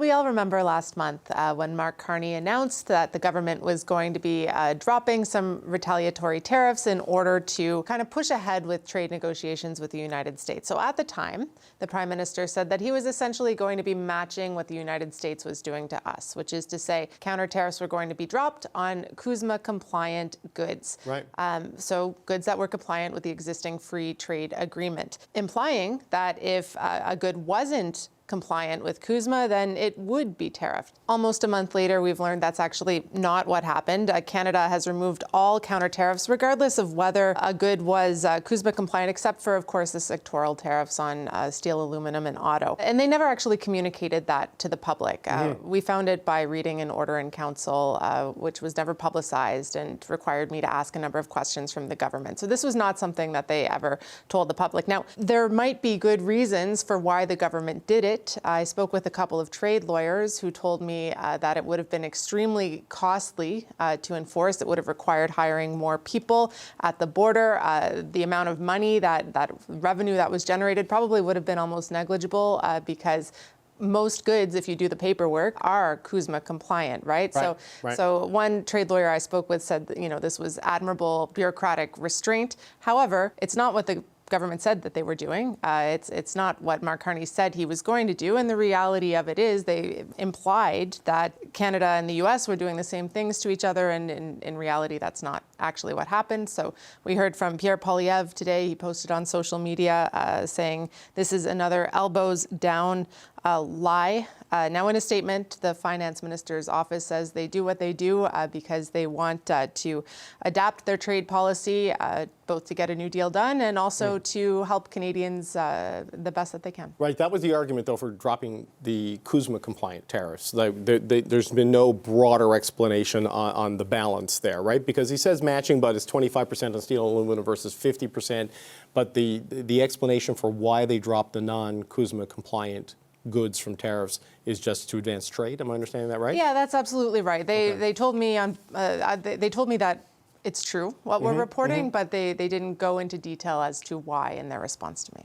we all remember last month when Mark Carney announced that the government was going to be dropping some retaliatory tariffs in order to kind of push ahead with trade negotiations with the United States. So at the time, the Prime Minister said that he was essentially going to be matching what the United States was doing to us, which is to say counter-tariffs were going to be dropped on CUSMA-compliant goods. Right. So goods that were compliant with the existing free trade agreement, implying that if a good wasn't compliant with CUSMA, then it would be tariffed. Almost a month later, we've learned that's actually not what happened. Canada has removed all counter tariffs, regardless of whether a good was CUSMA compliant, except for, of course, the sectoral tariffs on steel, aluminum, and auto. And they never actually communicated that to the public. We found it by reading an order in council, which was never publicized and required me to ask a number of questions from the government. So this was not something that they ever told the public. Now, there might be good reasons for why the government did it. I spoke with a couple of trade lawyers who told me that it would have been extremely costly to enforce. It would have required hiring more people at the border. The amount of money, that revenue that was generated probably would have been almost negligible because most goods, if you do the paperwork, are CUSMA compliant, right? So one trade lawyer I spoke with said that, this was admirable bureaucratic restraint. However, it's not what the government said that they were doing. It's not what Mark Carney said he was going to do. And the reality of it is they implied that Canada and the US were doing the same things to each other. And in reality, that's not actually what happened. So we heard from Pierre Poilievre today. He posted on social media saying this is another elbows down lie. Now, in a statement, the finance minister's office says they do what they do because they want to adapt their trade policy, both to get a new deal done and also to help Canadians the best that they can. Right. That was the argument, though, for dropping the CUSMA-compliant tariffs. There's been no broader explanation on the balance there, right? Because he says matching, but it's 25% on steel and aluminum versus 50%. But the explanation for why they dropped the non-CUSMA-compliant goods from tariffs is just to advance trade. Am I understanding that right? Yeah, that's absolutely right. They told me they told me that it's true what we're reporting, but they didn't go into detail as to why in their response to me.